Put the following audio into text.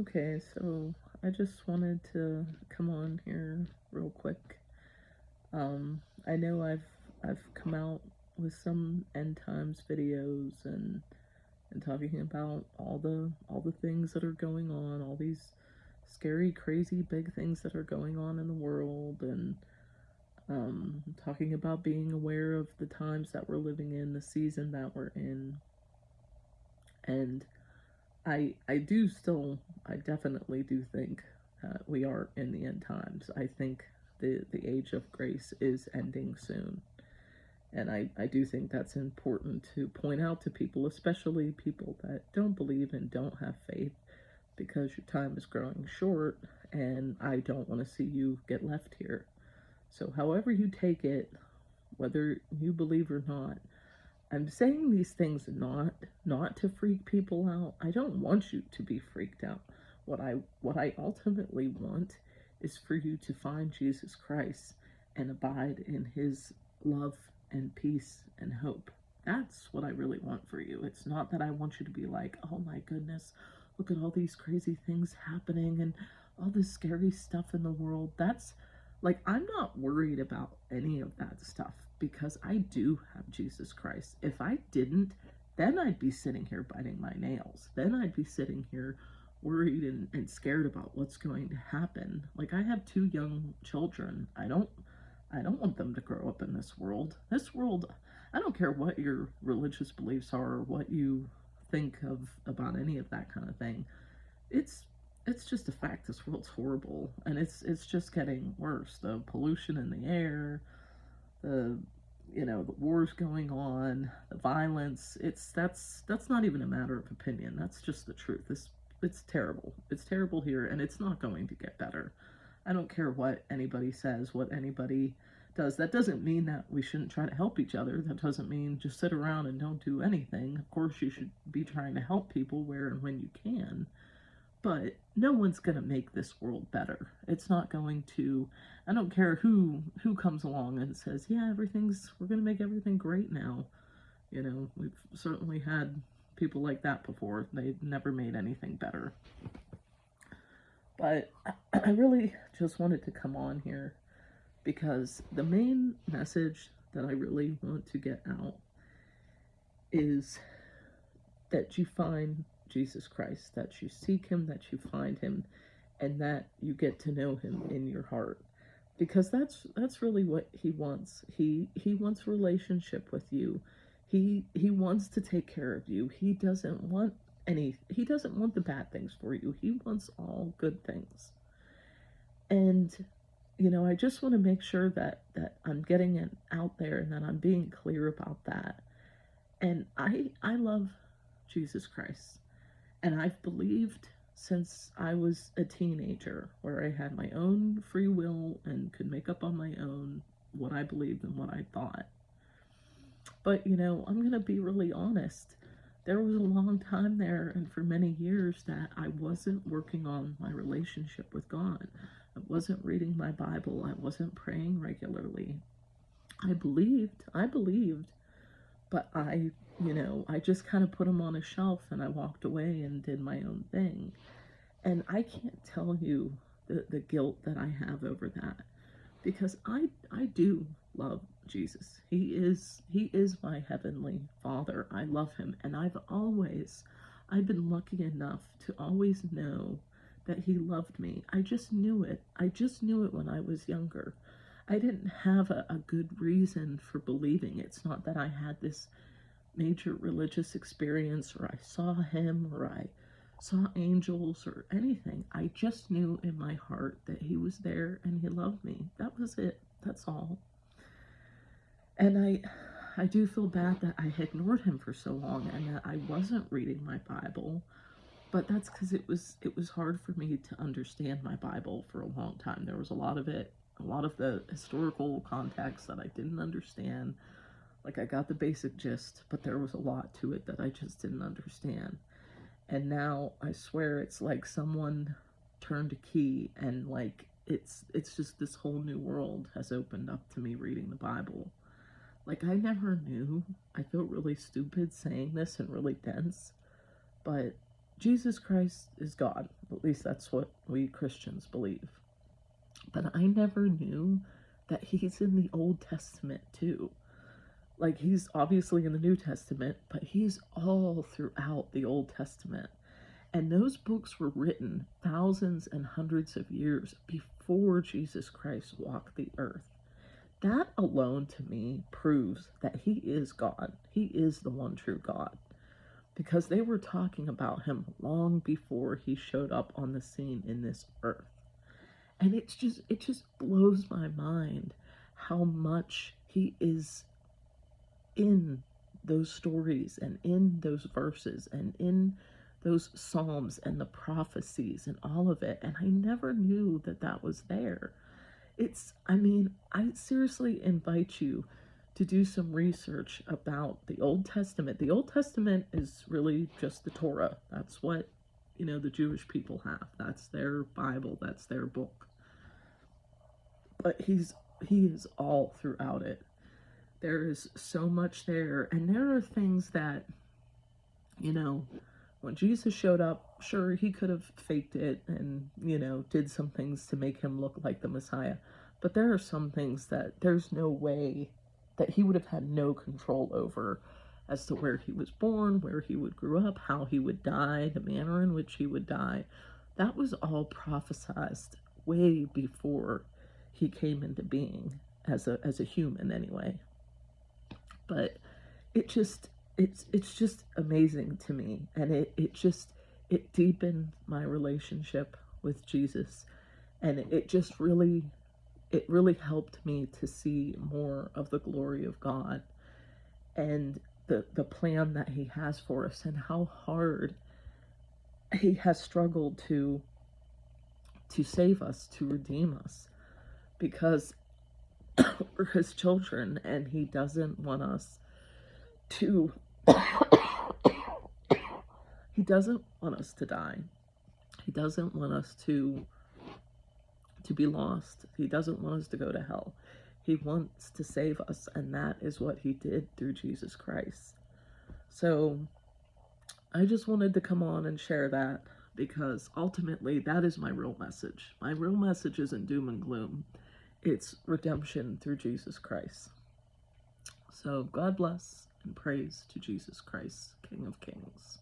Okay, so I just wanted to come on here real quick. I know I've come out with some end times videos and talking about all the things that are going on, all these scary, crazy, big things that are going on in the world, and talking about being aware of the times that we're living in, the season that we're in, and I definitely do think we are in the end times. I think the age of grace is ending soon. And I do think that's important to point out to people, especially people that don't believe and don't have faith, because your time is growing short, and I don't want to see you get left here. So, however you take it, whether you believe or not, I'm saying these things not to freak people out. I don't want you to be freaked out. What I ultimately want is for you to find Jesus Christ and abide in his love and peace and hope. That's what I really want for you. It's not that I want you to be like, "Oh my goodness, look at all these crazy things happening and all this scary stuff in the world." That's like, I'm not worried about any of that stuff because I do have Jesus Christ. If I didn't, then I'd be sitting here biting my nails. Then I'd be sitting here worried and scared about what's going to happen. Like, I have two young children. I don't want them to grow up in this world. This world, I don't care what your religious beliefs are or what you think of about any of that kind of thing. It's it's just a fact. This world's horrible, and it's just getting worse. The pollution in the air, the the wars going on, the violence. That's not even a matter of opinion. That's just the truth. It's terrible. It's terrible here, and it's not going to get better. I don't care what anybody says, what anybody does. That doesn't mean that we shouldn't try to help each other. That doesn't mean just sit around and don't do anything. Of course, you should be trying to help people where and when you can, but no one's going to make this world better. It's not going to. I don't care who comes along and says, "Yeah, we're going to make everything great now." We've certainly had people like that before. They never made anything better. But I really just wanted to come on here because the main message that I really want to get out is that you find Jesus Christ, that you seek him, that you find him, and that you get to know him in your heart. Because that's really what he wants. He wants relationship with you. He wants to take care of you. He doesn't want the bad things for you. He wants all good things. And I just want to make sure that I'm getting it out there and that I'm being clear about that. And I love Jesus Christ. And I've believed since I was a teenager, where I had my own free will and could make up on my own what I believed and what I thought. But, I'm going to be really honest. There was a long time there, and for many years, that I wasn't working on my relationship with God. I wasn't reading my Bible. I wasn't praying regularly. I believed, but I just kind of put them on a shelf and I walked away and did my own thing. And I can't tell you the guilt that I have over that, because I do love Jesus. He is my heavenly Father. I love him, and I've been lucky enough to always know that he loved me. I just knew it. I just knew it when I was younger. I didn't have a good reason for believing. It's not that I had this major religious experience, or I saw him, or I saw angels, or anything. I just knew in my heart that he was there and he loved me. That was it. That's all. And I do feel bad that I ignored him for so long and that I wasn't reading my Bible. But that's because it was hard for me to understand my Bible for a long time. There was a lot of the historical context that I didn't understand. Like, I got the basic gist, but there was a lot to it that I just didn't understand. And now I swear it's like someone turned a key, and like it's just this whole new world has opened up to me reading the Bible. Like, I never knew. I feel really stupid saying this and really dense, but Jesus Christ is God. At least that's what we Christians believe. But I never knew that he's in the Old Testament too. Like, he's obviously in the New Testament, but he's all throughout the Old Testament. And those books were written thousands and hundreds of years before Jesus Christ walked the earth. That alone to me proves that he is God. He is the one true God. Because they were talking about him long before he showed up on the scene in this earth. And it just blows my mind how much he is in those stories and in those verses and in those psalms and the prophecies and all of it. And I never knew that that was there. I mean, I seriously invite you to do some research about the Old Testament. The Old Testament is really just the Torah. That's what, the Jewish people have. That's their Bible. That's their book. But he is all throughout it. There is so much there. And there are things that, when Jesus showed up, sure, he could have faked it and, did some things to make him look like the Messiah. But there are some things that there's no way that he would have had no control over, as to where he was born, where he would grow up, how he would die, the manner in which he would die. That was all prophesied way before he came into being as a human anyway. But it's just amazing to me, and it deepened my relationship with Jesus, and it really helped me to see more of the glory of God and the plan that he has for us, and how hard he has struggled to save us, to redeem us, because we're his children, and he doesn't want us to he doesn't want us to die. He doesn't want us to be lost. He doesn't want us to go to hell. He wants to save us, and that is what he did through Jesus Christ. So I just wanted to come on and share that, because ultimately that is my real message. My real message isn't doom and gloom. It's redemption through Jesus Christ. So God bless and praise to Jesus Christ, King of Kings.